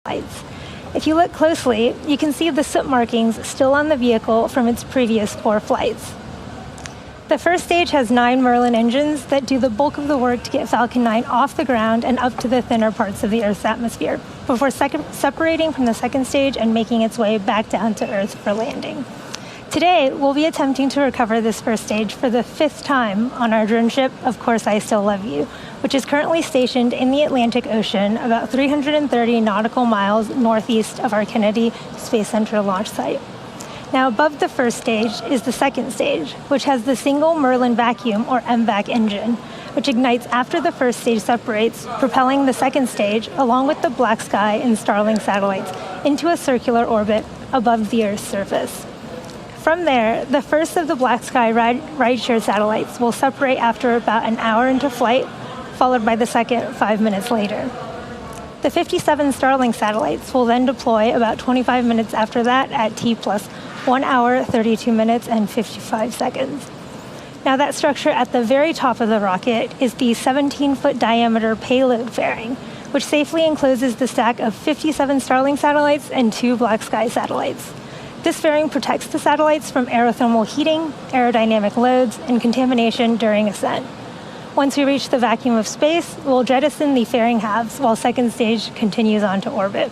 lights. If you look closely, you can see the soot markings still on the vehicle from its previous 4 flights. The first stage has 9 Merlin engines that do the bulk of the work to get Falcon 9 off the ground and up to the thinner parts of the Earth's atmosphere, before separating from the second stage and making its way back down to Earth for landing. Today, we'll be attempting to recover this first stage for the 5th time on our drone ship, Of Course I Still Love You, which is currently stationed in the Atlantic Ocean about 330 nautical miles northeast of our Kennedy Space Center launch site. Now, above the first stage is the second stage, which has the single Merlin vacuum, or MVAC engine, which ignites after the first stage separates, propelling the second stage, along with the Black Sky and Starlink satellites, into a circular orbit above the Earth's surface. From there, the first of the Black Sky rideshare satellites will separate after about an hour into flight, followed by the second 5 minutes later. The 57 Starlink satellites will then deploy about 25 minutes after that at T plus 1 hour, 32 minutes, and 55 seconds. Now, that structure at the very top of the rocket is the 17-foot diameter payload fairing, which safely encloses the stack of 57 Starlink satellites and 2 Black Sky satellites. This fairing protects the satellites from aerothermal heating, aerodynamic loads, and contamination during ascent. Once we reach the vacuum of space, we'll jettison the fairing halves while second stage continues on to orbit.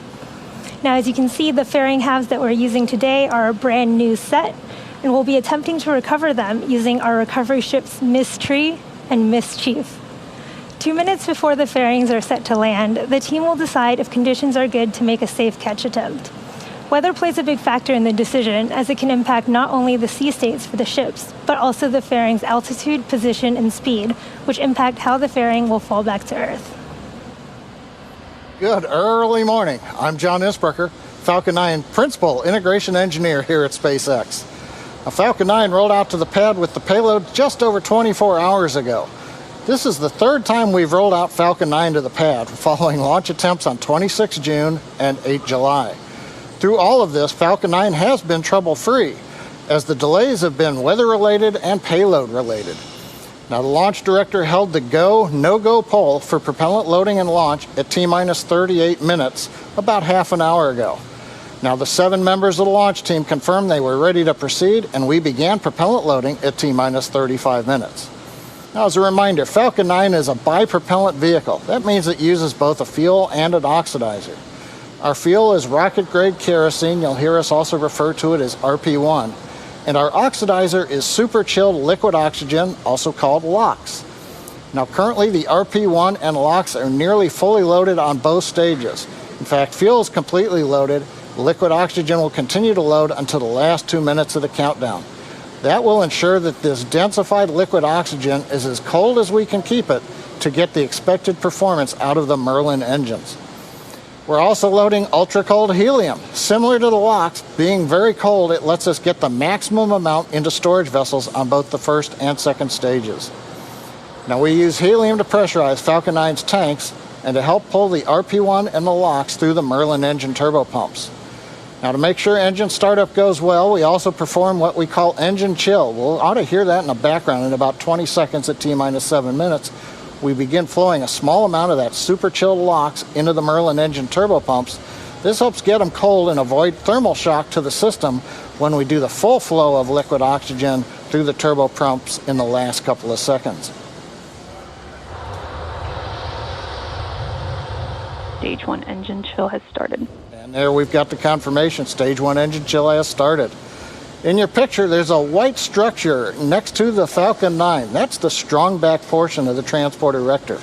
Now, as you can see, the fairing halves that we're using today are a brand new set, and we'll be attempting to recover them using our recovery ships Miss Tree and Miss Chief. 2 minutes before the fairings are set to land, the team will decide if conditions are good to make a safe catch attempt. Weather plays a big factor in the decision, as it can impact not only the sea states for the ships, but also the fairing's altitude, position, and speed, which impact how the fairing will fall back to Earth. Good early morning. I'm John Isbrucker, Falcon 9 Principal Integration Engineer here at SpaceX. Now, Falcon 9 rolled out to the pad with the payload just over 24 hours ago. This is the 3rd time we've rolled out Falcon 9 to the pad, following launch attempts on 26 June and 8 July. Through all of this, Falcon 9 has been trouble-free, as the delays have been weather-related and payload-related. Now, the launch director held the go, no-go poll for propellant loading and launch at T-minus 38 minutes, about half an hour ago. Now, the 7 members of the launch team confirmed they were ready to proceed, and we began propellant loading at T-minus 35 minutes. Now, as a reminder, Falcon 9 is a bipropellant vehicle. That means it uses both a fuel and an oxidizer. Our fuel is rocket-grade kerosene. You'll hear us also refer to it as RP1. And our oxidizer is super-chilled liquid oxygen, also called LOX. Now, currently, the RP1 and LOX are nearly fully loaded on both stages. In fact, fuel is completely loaded. Liquid oxygen will continue to load until the last 2 minutes of the countdown. That will ensure that this densified liquid oxygen is as cold as we can keep it to get the expected performance out of the Merlin engines. We're also loading ultra-cold helium. Similar to the LOX, being very cold, it lets us get the maximum amount into storage vessels on both the first and second stages. Now, we use helium to pressurize Falcon 9's tanks and to help pull the RP1 and the LOX through the Merlin engine turbopumps. Now, to make sure engine startup goes well, we also perform what we call engine chill. We'll ought to hear that in the background in about 20 seconds at T-minus 7 minutes. We begin flowing a small amount of that super chilled LOX into the Merlin engine turbopumps. This helps get them cold and avoid thermal shock to the system when we do the full flow of liquid oxygen through the turbopumps in the last couple of seconds. Stage 1 engine chill has started. And there we've got the confirmation. Stage 1 engine chill has started. In your picture, there's a white structure next to the Falcon 9. That's the strong back portion of the transport erector.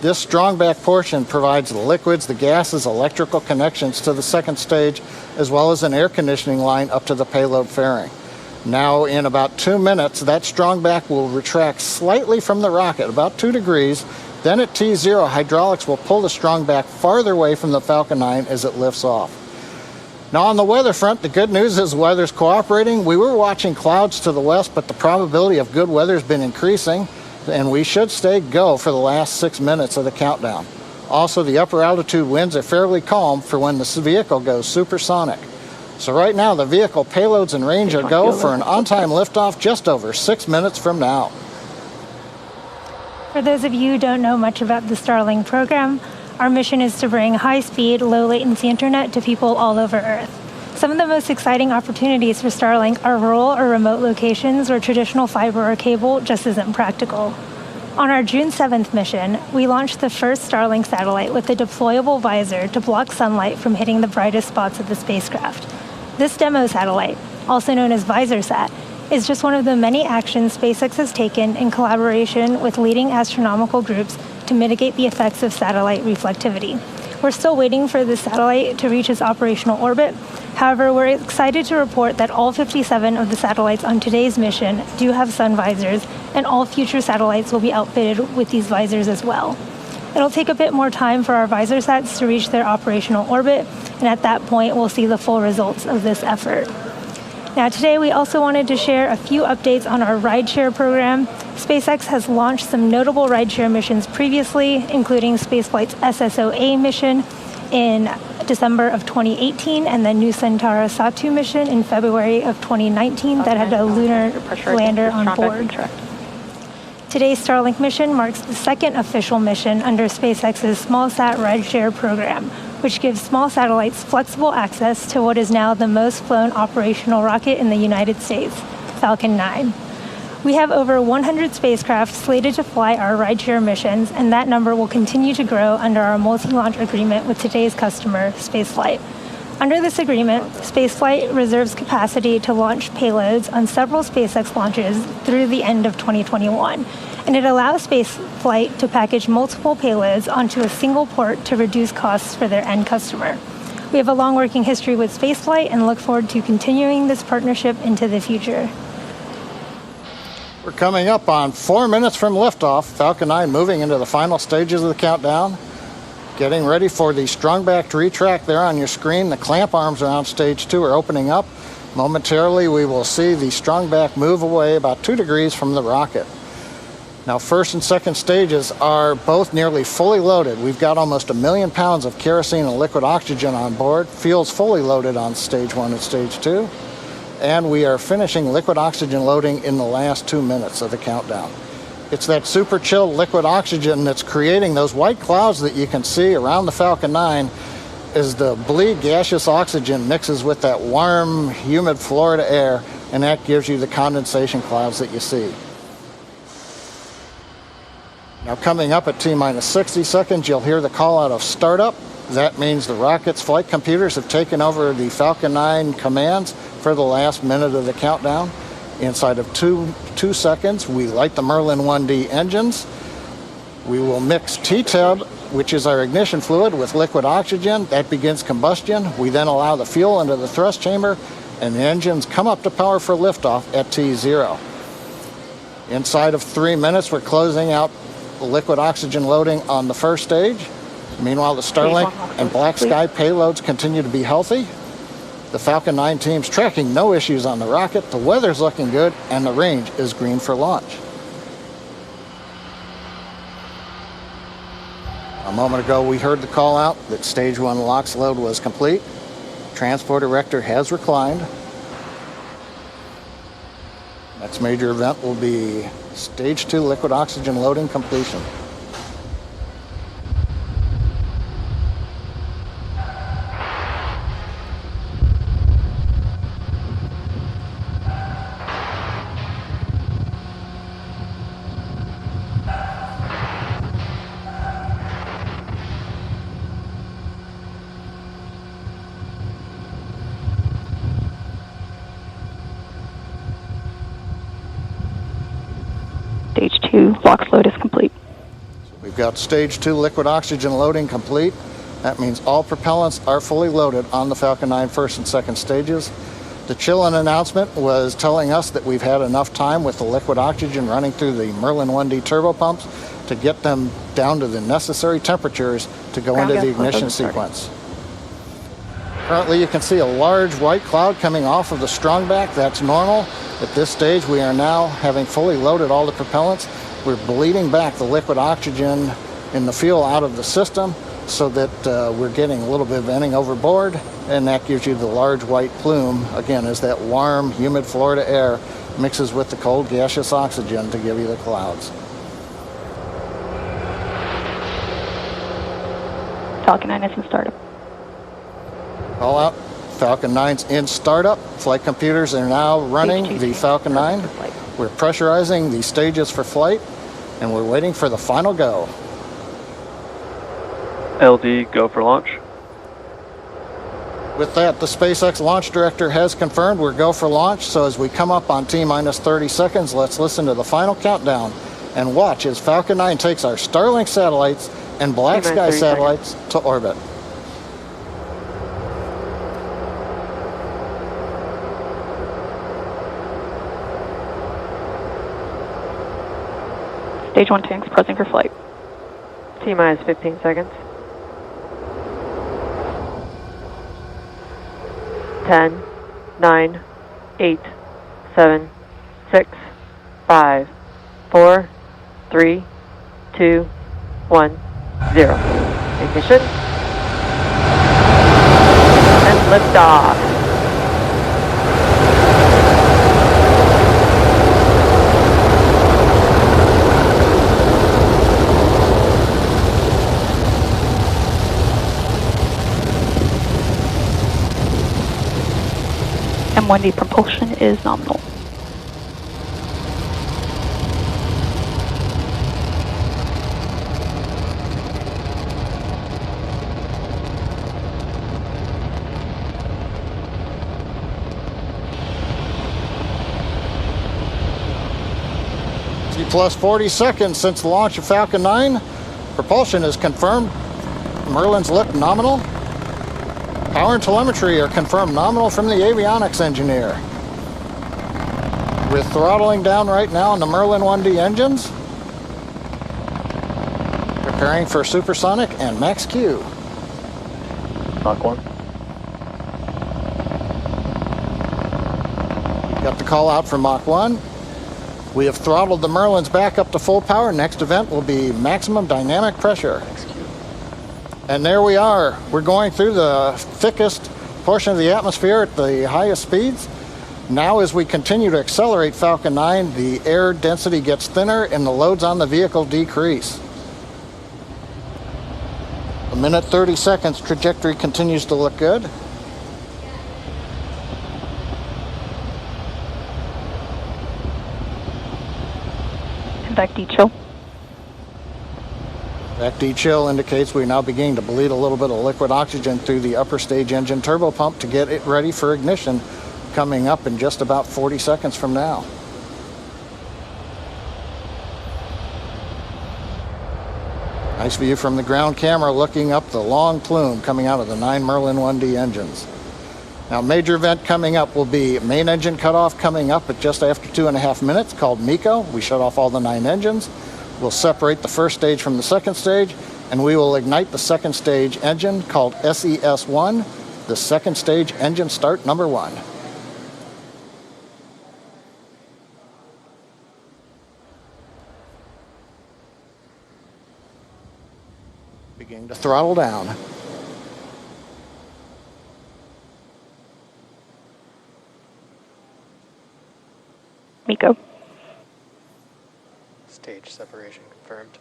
This strong back portion provides the liquids, the gases, electrical connections to the second stage, as well as an air conditioning line up to the payload fairing. Now, in about 2 minutes, that strong back will retract slightly from the rocket, about 2 degrees. Then at T0, hydraulics will pull the strong back farther away from the Falcon 9 as it lifts off. Now, on the weather front, the good news is weather's cooperating. We were watching clouds to the west, but the probability of good weather has been increasing, and we should stay go for the last 6 minutes of the countdown. Also, the upper altitude winds are fairly calm for when the vehicle goes supersonic. So right now, the vehicle payloads and range are go for an on-time liftoff just over 6 minutes from now. For those of you who don't know much about the Starlink program, Our mission is to bring high-speed, low-latency internet to people all over Earth. Some of the most exciting opportunities for Starlink are rural or remote locations where traditional fiber or cable just isn't practical. On our June 7th mission, we launched the first Starlink satellite with a deployable visor to block sunlight from hitting the brightest spots of the spacecraft. This demo satellite, also known as VisorSat, is just one of the many actions SpaceX has taken in collaboration with leading astronomical groups to mitigate the effects of satellite reflectivity. We're still waiting for the satellite to reach its operational orbit. However, we're excited to report that all 57 of the satellites on today's mission do have sun visors, and all future satellites will be outfitted with these visors as well. It'll take a bit more time for our VisorSats to reach their operational orbit, and at that point, we'll see the full results of this effort. Now, today we also wanted to share a few updates on our rideshare program. SpaceX has launched some notable rideshare missions previously, including spaceflight's SSO-A mission in December of 2018 and the New Centaurus Satu mission in February of 2019 that had a lunar lander on board. Today's Starlink mission marks the second official mission under SpaceX's SmallSat rideshare program, which gives small satellites flexible access to what is now the most flown operational rocket in the United States, Falcon 9. We have over 100 spacecraft slated to fly our rideshare missions, and that number will continue to grow under our multi-launch agreement with today's customer, Spaceflight. Under this agreement, Spaceflight reserves capacity to launch payloads on several SpaceX launches through the end of 2021, and it allows Spaceflight to package multiple payloads onto a single port to reduce costs for their end customer. We have a long working history with Spaceflight and look forward to continuing this partnership into the future. We're coming up on 4 minutes from liftoff. Falcon 9 moving into the final stages of the countdown. Getting ready for the strong-backed retract there on your screen. The clamp arms around stage 2 are opening up. Momentarily, we will see the strong-back move away about 2 degrees from the rocket. Now, first and second stages are both nearly fully loaded. We've got almost 1 million pounds of kerosene and liquid oxygen on board. Fuel's fully loaded on stage 1 and stage 2. And we are finishing liquid oxygen loading in the last 2 minutes of the countdown. It's that super chilled liquid oxygen that's creating those white clouds that you can see around the Falcon 9 as the bleed gaseous oxygen mixes with that warm, humid Florida air, and that gives you the condensation clouds that you see. Now, coming up at T-minus 60 seconds, you'll hear the call out of startup. That means the rocket's flight computers have taken over the Falcon 9 commands for the last minute of the countdown. Inside of two seconds, we light the Merlin 1D engines. We will mix T-Teb, which is our ignition fluid, with liquid oxygen. That begins combustion. We then allow the fuel into the thrust chamber, and the engines come up to power for liftoff at T0. Inside of 3 minutes, we're closing out liquid oxygen loading on the first stage. Meanwhile, the Starlink and Black Sky payloads continue to be healthy. The Falcon 9 team's tracking no issues on the rocket, the weather's looking good, and the range is green for launch. A moment ago, we heard the call out that stage 1 LOX load was complete. Transporter Rector has reclined. Next major event will be stage 2 liquid oxygen loading completion. Stage 2 LOX load is complete. We've got stage 2 liquid oxygen loading complete. That means all propellants are fully loaded on the Falcon 9 first and second stages. The chillin announcement was telling us that we've had enough time with the liquid oxygen running through the Merlin 1D turbo pumps to get them down to the necessary temperatures to go into the ignition sequence. Currently, you can see a large white cloud coming off of the strongback. That's normal. At this stage, we are now, having fully loaded all the propellants, we're bleeding back the liquid oxygen in the fuel out of the system so that we're getting a little bit of venting overboard, and that gives you the large white plume, again, as that warm, humid Florida air mixes with the cold gaseous oxygen to give you the clouds. Falcon 9 is in startup. Call out. Falcon 9's in startup. Flight computers are now running the Falcon 9. We're pressurizing the stages for flight, and we're waiting for the final go. LD, go for launch. With that, the SpaceX launch director has confirmed we're go for launch. So as we come up on T-minus 30 seconds, let's listen to the final countdown and watch as Falcon 9 takes our Starlink satellites and Black Sky satellites to orbit. Stage 1 tanks pressing for flight. T-minus 15 seconds. 10, 9, 8, 7, 6, 5, 4, 3, 2, 1, 0. Ignition. And liftoff. M1D propulsion is nominal. Plus 40 seconds since the launch of Falcon 9. Propulsion is confirmed. Merlin's lip nominal. Power and telemetry are confirmed nominal from the avionics engineer. We're throttling down right now on the Merlin 1D engines. Preparing for supersonic and max Q. Mach 1. Got the call out for Mach 1. We have throttled the Merlins back up to full power. Next event will be maximum dynamic pressure. And there we are. We're going through the thickest portion of the atmosphere at the highest speeds. Now as we continue to accelerate Falcon 9, the air density gets thinner and the loads on the vehicle decrease. A minute 30 seconds, trajectory continues to look good. Back dechill. Back dechill indicates we're now beginning to bleed a little bit of liquid oxygen through the upper stage engine turbo pump to get it ready for ignition, coming up in just about 40 seconds from now. Nice view from the ground camera looking up the long plume coming out of the 9 Merlin 1D engines. Now, major event coming up will be main engine cutoff coming up at just after 2.5 minutes called MECO. We shut off all the 9 engines. We'll separate the first stage from the second stage, and we will ignite the second stage engine called SES-1, the second stage engine start number 1. Beginning to throttle down. MECO. Stage separation confirmed.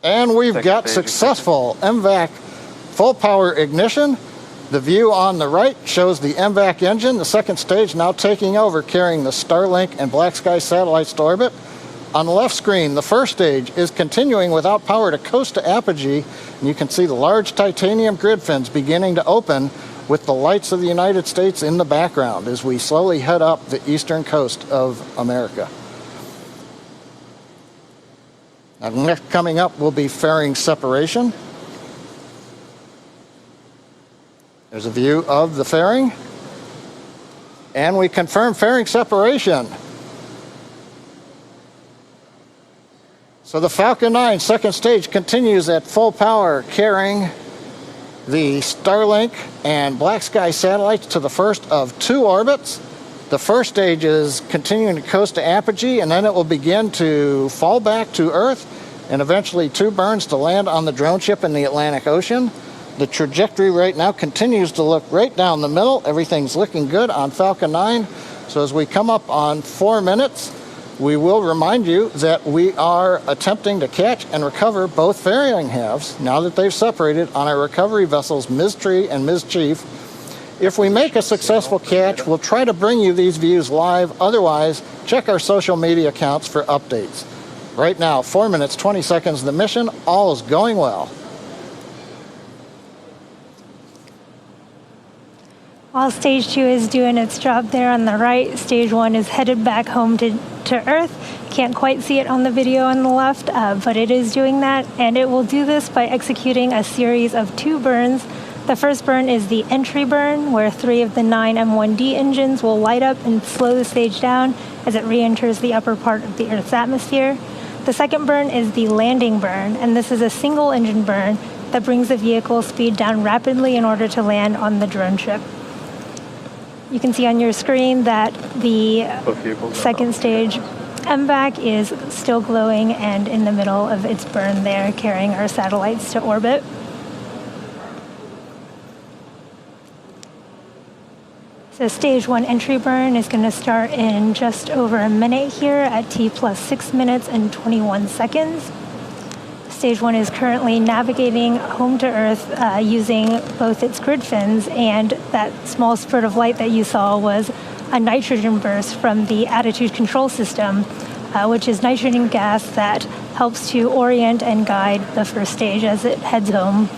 And we've got successful MVAC full power ignition. The view on the right shows the MVAC engine, the second stage now taking over, carrying the Starlink and Black Sky satellites to orbit. On the left screen, the first stage is continuing without power to coast to apogee, and you can see the large titanium grid fins beginning to open with the lights of the United States in the background as we slowly head up the eastern coast of America. Now, next coming up will be fairing separation. There's a view of the fairing, and we confirm fairing separation. So the Falcon 9 second stage continues at full power, carrying the Starlink and Black Sky satellites to the first of 2 orbits. The first stage is continuing to coast to apogee, and then it will begin to fall back to Earth, and eventually 2 burns to land on the drone ship in the Atlantic Ocean. The trajectory right now continues to look right down the middle. Everything's looking good on Falcon 9. So as we come up on 4 minutes, we will remind you that we are attempting to catch and recover both fairing halves now that they've separated on our recovery vessels Ms. Tree and Ms. Chief. If we make a successful catch, we'll try to bring you these views live. Otherwise, check our social media accounts for updates. Right now, 4 minutes, 20 seconds of the mission. All is going well. While Stage 2 is doing its job there on the right, Stage 1 is headed back home to Earth. Can't quite see it on the video on the left, but it is doing that, and it will do this by executing a series of 2 burns. The first burn is the entry burn, where 3 of the 9 M1D engines will light up and slow the stage down as it re-enters the upper part of the Earth's atmosphere. The second burn is the landing burn, and this is a single engine burn that brings the vehicle speed down rapidly in order to land on the drone ship. You can see on your screen that the second stage MVAC is still glowing and in the middle of its burn there, carrying our satellites to orbit. So Stage 1 entry burn is going to start in just over a minute here at T plus 6 minutes and 21 seconds. Stage 1 is currently navigating home to Earth using both its grid fins, and that small spurt of light that you saw was a nitrogen burst from the attitude control system, which is nitrogen gas that helps to orient and guide the first stage as it heads home.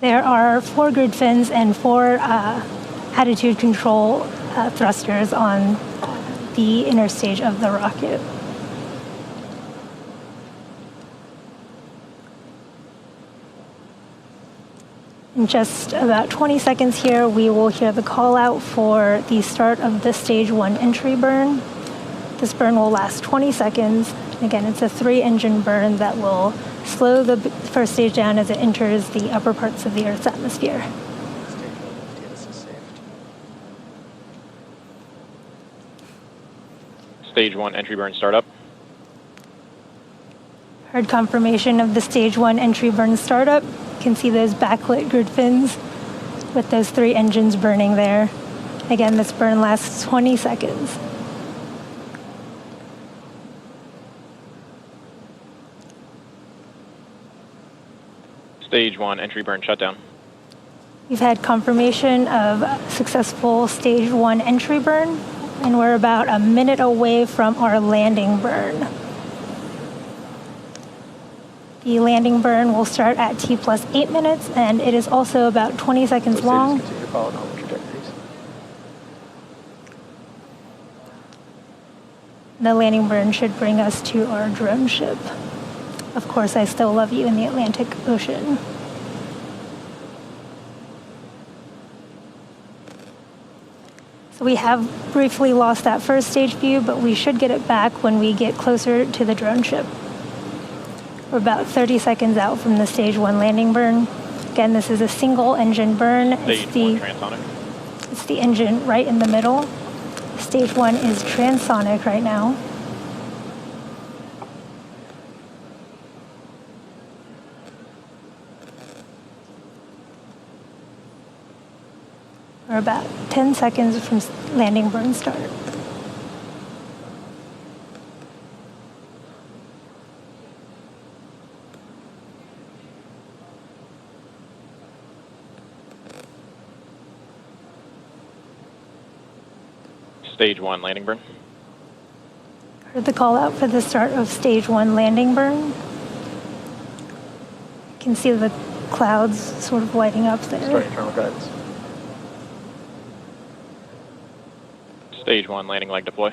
There are 4 grid fins and 4 attitude control thrusters on the inner stage of the rocket. In just about 20 seconds here, we will hear the call out for the start of the Stage 1 entry burn. This burn will last 20 seconds. Again, it's a 3-engine burn that will slow the first stage down as it enters the upper parts of the Earth's atmosphere. Stage 1 entry burn startup. Heard confirmation of the Stage 1 entry burn startup. You can see those backlit grid fins with those 3 engines burning there. Again, this burn lasts 20 seconds. Stage 1 entry burn shutdown. We've had confirmation of successful Stage 1 entry burn, and we're about a minute away from our landing burn. The landing burn will start at T plus 8 minutes, and it is also about 20 seconds long. The landing burn should bring us to our drone ship. Of course, I still love you in the Atlantic Ocean. So we have briefly lost that first stage view, but we should get it back when we get closer to the drone ship. We're about 30 seconds out from the Stage 1 landing burn. Again, this is a single engine burn. It's the engine right in the middle. Stage 1 is transonic right now. We're about 10 seconds from landing burn start. Stage 1 landing burn. Heard the call out for the start of Stage 1 landing burn. You can see the clouds sort of lighting up there. Starting terminal guidance. Stage 1 landing leg deploy.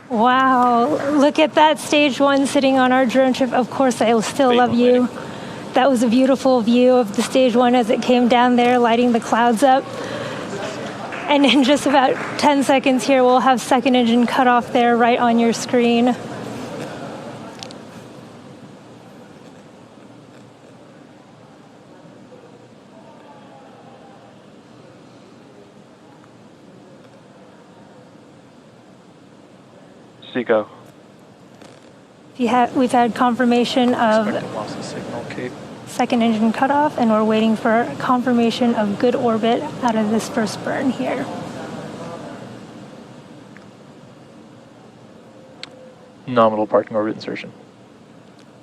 Wow, look at that Stage 1 sitting on our drone ship. Of course, I still love you. That was a beautiful view of the Stage 1 as it came down there, lighting the clouds up. And in just about 10 seconds here, we'll have second engine cut off there right on your screen. SD go. We've had confirmation of Expected loss of signal, Cape. second engine cutoff, and we're waiting for confirmation of good orbit out of this first burn here. Nominal parking orbit insertion.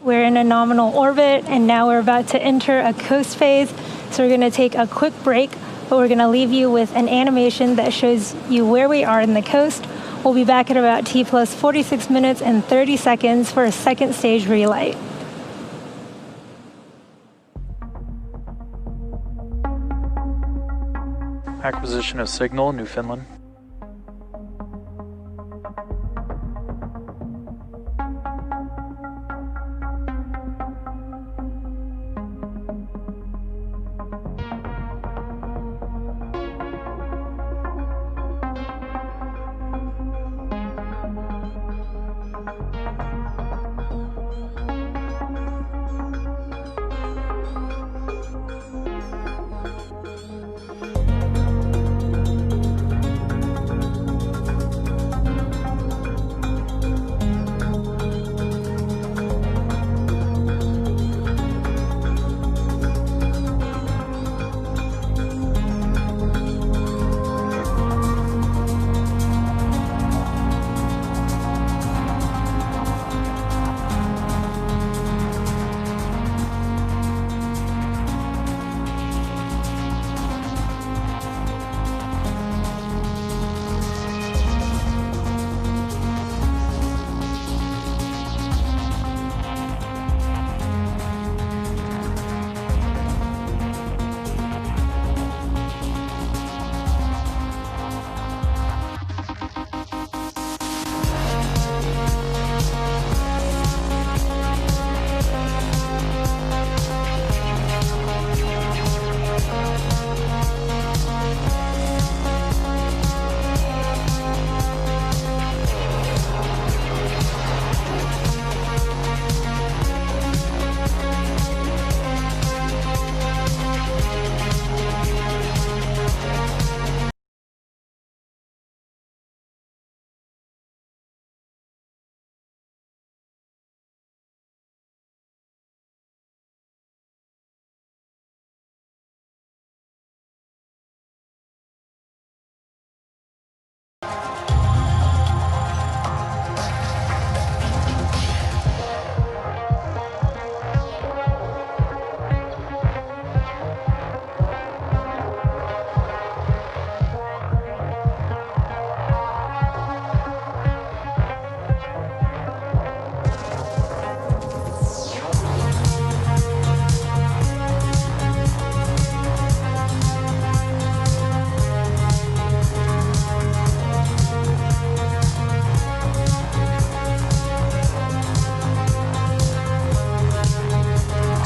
We're in a nominal orbit, and now we're about to enter a coast phase. So we're going to take a quick break, but we're going to leave you with an animation that shows you where we are in the coast. We'll be back at about T plus 46 minutes and 30 seconds for a second stage relight. Acquisition of signal, Newfoundland.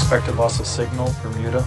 Expected loss of signal, Bermuda.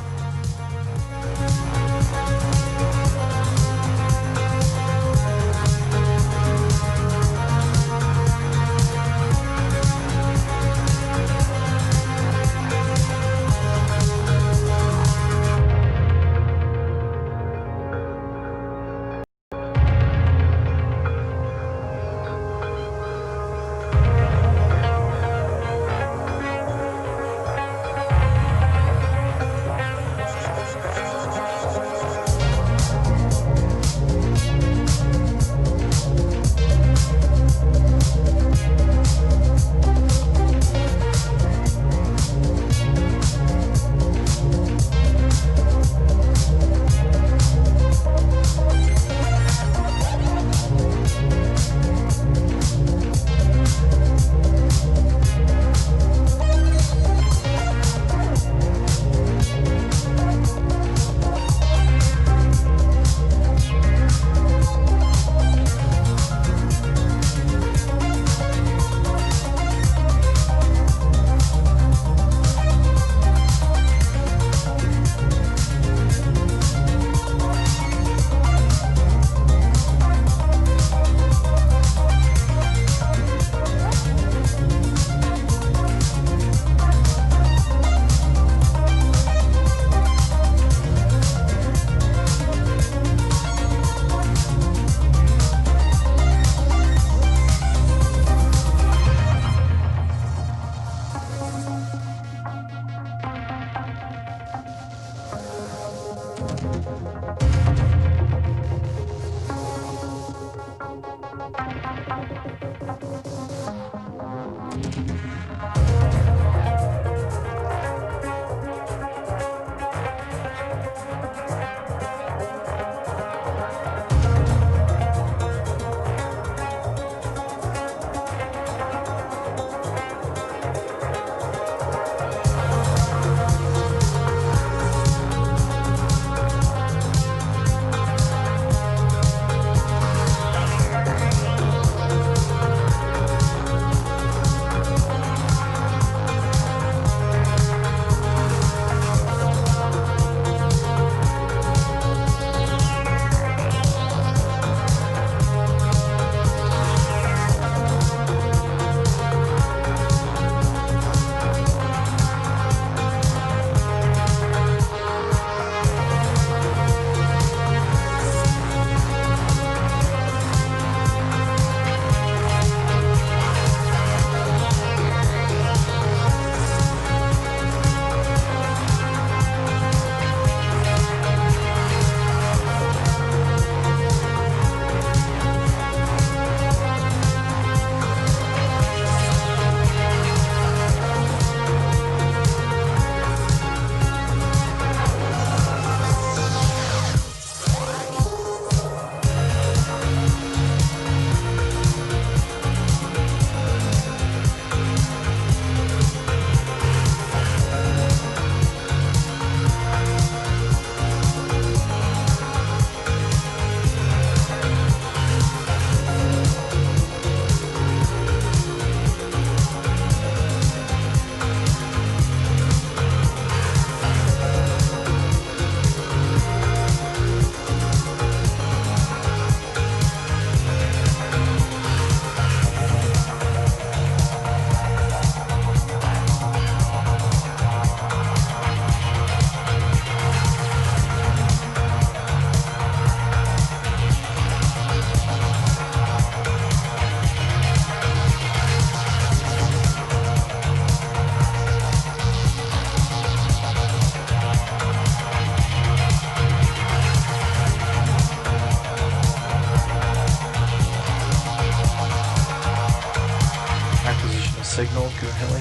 signal currently.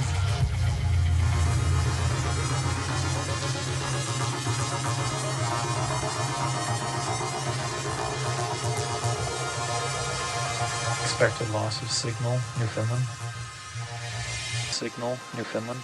Expected loss of signal, Newfoundland. Signal, Newfoundland.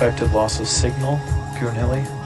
Unexpected loss of signal, Goonhilly.